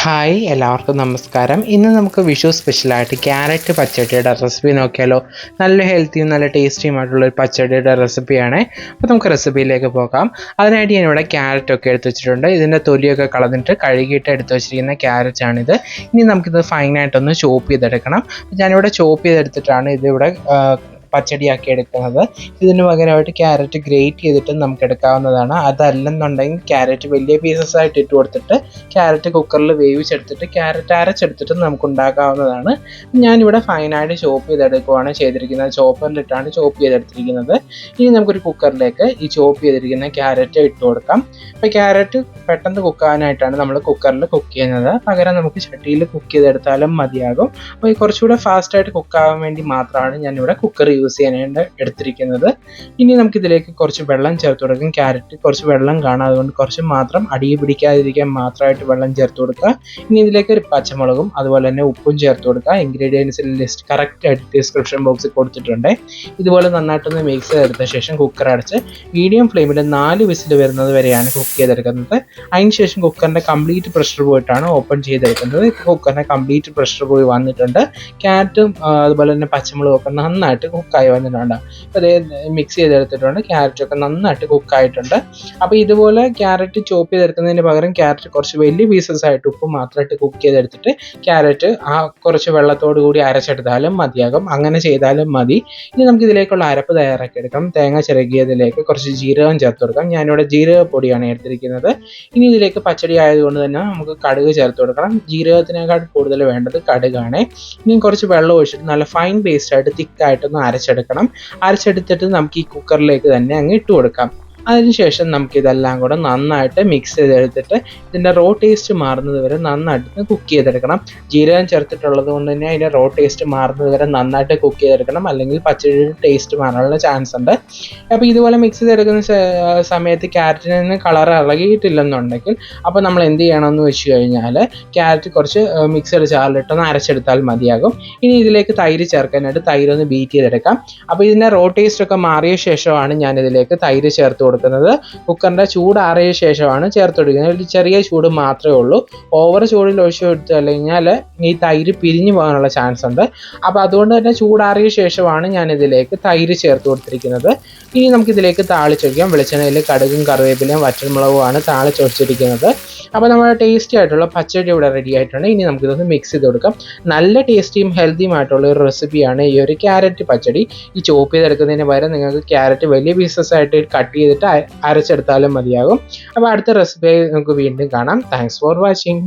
Hi എല്ലാവർക്കും നമസ്കാരം. ഇന്ന് നമുക്ക് വിഷു സ്പെഷ്യലായിട്ട് ക്യാരറ്റ് പച്ചടിയുടെ റെസിപ്പി നോക്കിയാലോ. നല്ല ഹെൽത്തിയും നല്ല ടേസ്റ്റിയുമായിട്ടുള്ളൊരു പച്ചടിയുടെ റെസിപ്പിയാണ്. അപ്പോൾ നമുക്ക് റെസിപ്പിയിലേക്ക് പോകാം. അതിനായിട്ട് ഞാനിവിടെ ക്യാരറ്റൊക്കെ എടുത്ത് വെച്ചിട്ടുണ്ട്. ഇതിൻ്റെ തൊലിയൊക്കെ കളഞ്ഞിട്ട് കഴുകിയിട്ട് എടുത്ത് വെച്ചിരിക്കുന്ന ക്യാരറ്റാണിത്. ഇനി നമുക്കിത് ഫൈനായിട്ടൊന്ന് ചോപ്പ് ചെയ്തെടുക്കണം. ഞാനിവിടെ ചോപ്പ് ചെയ്തെടുത്തിട്ടാണ് ഇതിവിടെ പച്ചടിയാക്കി എടുക്കുന്നത്. ഇതിന് പകരമായിട്ട് ക്യാരറ്റ് ഗ്രേറ്റ് ചെയ്തിട്ട് നമുക്ക് എടുക്കാവുന്നതാണ്. അതല്ലെന്നുണ്ടെങ്കിൽ ക്യാരറ്റ് വലിയ പീസസ് ആയിട്ട് ഇട്ട് കൊടുത്തിട്ട് ക്യാരറ്റ് കുക്കറിൽ വേവിച്ചെടുത്തിട്ട് ക്യാരറ്റ് അരച്ചെടുത്തിട്ട് നമുക്ക് ഉണ്ടാക്കാവുന്നതാണ്. ഞാനിവിടെ ഫൈനായിട്ട് ചോപ്പ് ചെയ്തെടുക്കുകയാണ് ചെയ്തിരിക്കുന്നത്. ചോപ്പറിലിട്ടാണ് ചോപ്പ് ചെയ്തെടുത്തിരിക്കുന്നത്. ഇനി നമുക്കൊരു കുക്കറിലേക്ക് ഈ ചോപ്പ് ചെയ്തിരിക്കുന്ന ക്യാരറ്റ് ഇട്ട് കൊടുക്കാം. അപ്പോൾ ക്യാരറ്റ് പെട്ടെന്ന് കുക്കാനായിട്ടാണ് നമ്മൾ കുക്കറിൽ കുക്ക് ചെയ്യുന്നത്. പകരം നമുക്ക് ചട്ടിയിൽ കുക്ക് ചെയ്തെടുത്താലും മതിയാകും. അപ്പോൾ കുറച്ചുകൂടെ ഫാസ്റ്റായിട്ട് കുക്കാവാൻ വേണ്ടി മാത്രമാണ് ഞാനിവിടെ കുക്കർ യൂസ് ചെയ്യാനായിട്ട് എടുത്തിരിക്കുന്നത്. ഇനി നമുക്കിതിലേക്ക് കുറച്ച് വെള്ളം ചേർത്ത് കൊടുക്കും. ക്യാരറ്റ് കുറച്ച് വെള്ളം കാണാം, അതുകൊണ്ട് കുറച്ച് മാത്രം അടിയിൽ പിടിക്കാതിരിക്കാൻ മാത്രമായിട്ട് വെള്ളം ചേർത്ത് കൊടുക്കുക. ഇനി ഇതിലേക്ക് ഒരു പച്ചമുളകും അതുപോലെ തന്നെ ഉപ്പും ചേർത്ത് കൊടുക്കുക. ഇൻഗ്രീഡിയൻസിൻ്റെ ലിസ്റ്റ് കറക്റ്റായിട്ട് ഡിസ്ക്രിപ്ഷൻ ബോക്സിൽ കൊടുത്തിട്ടുണ്ട്. ഇതുപോലെ നന്നായിട്ടൊന്ന് മിക്സ് ചെയ്തെടുത്ത ശേഷം കുക്കർ അടച്ച് മീഡിയം ഫ്ലെയിമിൽ 4 വിസിൽ വരുന്നത് വരെയാണ് കുക്ക് ചെയ്തെടുക്കുന്നത്. അതിനുശേഷം കുക്കറിൻ്റെ കംപ്ലീറ്റ് പ്രഷർ പോയിട്ടാണ് ഓപ്പൺ ചെയ്തെടുക്കുന്നത്. കുക്കറിൻ്റെ കംപ്ലീറ്റ് പ്രഷർ പോയി വന്നിട്ടുണ്ട്. ക്യാരറ്റും അതുപോലെ തന്നെ പച്ചമുളകും ഒക്കെ നന്നായിട്ട് കുക്കായി വന്നിട്ടുണ്ട്. അപ്പോൾ അതേ മിക്സ് ചെയ്തെടുത്തിട്ടുണ്ട്. ക്യാരറ്റൊക്കെ നന്നായിട്ട് കുക്കായിട്ടുണ്ട്. അപ്പോൾ ഇതുപോലെ ക്യാരറ്റ് ചോപ്പ് ചെയ്തെടുക്കുന്നതിന് പകരം ക്യാരറ്റ് കുറച്ച് വലിയ പീസസ് ആയിട്ട് ഉപ്പ് മാത്രമായിട്ട് കുക്ക് ചെയ്തെടുത്തിട്ട് ക്യാരറ്റ് കുറച്ച് വെള്ളത്തോടു കൂടി അരച്ചെടുത്താലും മതിയാകും. അങ്ങനെ ചെയ്താലും മതി. ഇനി നമുക്ക് ഇതിലേക്കുള്ള അരപ്പ് തയ്യാറാക്കി എടുക്കാം. തേങ്ങ ചിരകിയതിലേക്ക് കുറച്ച് ജീരകം ചേർത്ത് കൊടുക്കാം. ഞാനിവിടെ ജീരകപ്പൊടിയാണ് എടുത്തിരിക്കുന്നത്. ഇനി ഇതിലേക്ക് പച്ചടി ആയതുകൊണ്ട് തന്നെ നമുക്ക് കടുക് ചേർത്ത് കൊടുക്കണം. ജീരകത്തിനേക്കാൾ കൂടുതൽ വേണ്ടത് കടുകാണ്. ഇനി കുറച്ച് വെള്ളം ഒഴിച്ചിട്ട് നല്ല ഫൈൻ പേസ്റ്റ് ആയിട്ട് തിക്കായിട്ടൊന്ന് അരച്ചെടുത്തിട്ട് നമുക്ക് ഈ കുക്കറിലേക്ക് തന്നെ അങ്ങ് ഇട്ട് കൊടുക്കാം. അതിനുശേഷം നമുക്കിതെല്ലാം കൂടെ നന്നായിട്ട് മിക്സ് ചെയ്തെടുത്തിട്ട് ഇതിൻ്റെ റോ ടേസ്റ്റ് മാറുന്നത് വരെ നന്നായിട്ട് കുക്ക് ചെയ്തെടുക്കണം. ജീരകം ചേർത്തിട്ടുള്ളത് കൊണ്ട് തന്നെ അതിൻ്റെ റോ ടേസ്റ്റ് മാറുന്നത് വരെ നന്നായിട്ട് കുക്ക് ചെയ്തെടുക്കണം, അല്ലെങ്കിൽ പച്ചടിയുടെ ടേസ്റ്റ് മാറാനുള്ള ചാൻസ് ഉണ്ട്. അപ്പോൾ ഇതുപോലെ മിക്സ് ചെയ്തെടുക്കുന്ന സമയത്ത് ക്യാരറ്റിൽ നിന്ന് കളർ ഇളകിയിട്ടില്ലെന്നുണ്ടെങ്കിൽ അപ്പോൾ നമ്മൾ എന്ത് ചെയ്യണമെന്ന് വെച്ച് കഴിഞ്ഞാൽ ക്യാരറ്റ് കുറച്ച് മിക്സഡ് ജാറിലിട്ടൊന്ന് അരച്ചെടുത്താൽ മതിയാകും. ഇനി ഇതിലേക്ക് തൈര് ചേർക്കാനായിട്ട് തൈര് ഒന്ന് ബീറ്റ് ചെയ്തെടുക്കാം. അപ്പോൾ ഇതിൻ്റെ റോ ടേസ്റ്റ് ഒക്കെ മാറിയ ശേഷമാണ് ഞാനിതിലേക്ക് തൈര് ചേർത്ത് കൊടുക്കുന്നത്. കുക്കറിൻ്റെ ചൂടാറിയ ശേഷമാണ് ചേർത്ത് കൊടുക്കുന്നത്. ഒരു ചെറിയ ചൂട് മാത്രമേ ഉള്ളൂ. ഓവർ ചൂടിൽ ഒഴിച്ചു കൊടുത്തു കഴിഞ്ഞാൽ ഈ തൈര് പിരിഞ്ഞു പോകാനുള്ള ചാൻസ് ഉണ്ട്. അപ്പോൾ അതുകൊണ്ട് തന്നെ ചൂടാറിയ ശേഷമാണ് ഞാനിതിലേക്ക് തൈര് ചേർത്ത് കൊടുത്തിരിക്കുന്നത്. ഇനി നമുക്കിതിലേക്ക് താളിച്ചൊഴിക്കാം. വെളിച്ചെണ്ണയിൽ കടുകും കറിവേപ്പിലയും വറ്റൽമുളകുമാണ് താളിച്ചൊഴിച്ചിരിക്കുന്നത്. അപ്പോൾ നമ്മുടെ ടേസ്റ്റി ആയിട്ടുള്ള പച്ചടി ഇവിടെ റെഡി ആയിട്ടുണ്ട്. ഇനി നമുക്കിതൊന്ന് മിക്സ് ചെയ്ത് കൊടുക്കാം. നല്ല ടേസ്റ്റിയും ഹെൽത്തിയുമായിട്ടുള്ള ഒരു റെസിപ്പിയാണ് ഈ ഒരു ക്യാരറ്റ് പച്ചടി. ഈ ചോപ്പ് ചെയ്തെടുക്കുന്നതിന് പകരം നിങ്ങൾക്ക് ക്യാരറ്റ് വലിയ പീസസ് ആയിട്ട് കട്ട് ചെയ്തിട്ട് അരച്ചെടുത്താലും മതിയാകും. അപ്പോൾ അടുത്ത റെസിപ്പിയായി നമുക്ക് വീണ്ടും കാണാം. Thanks for watching.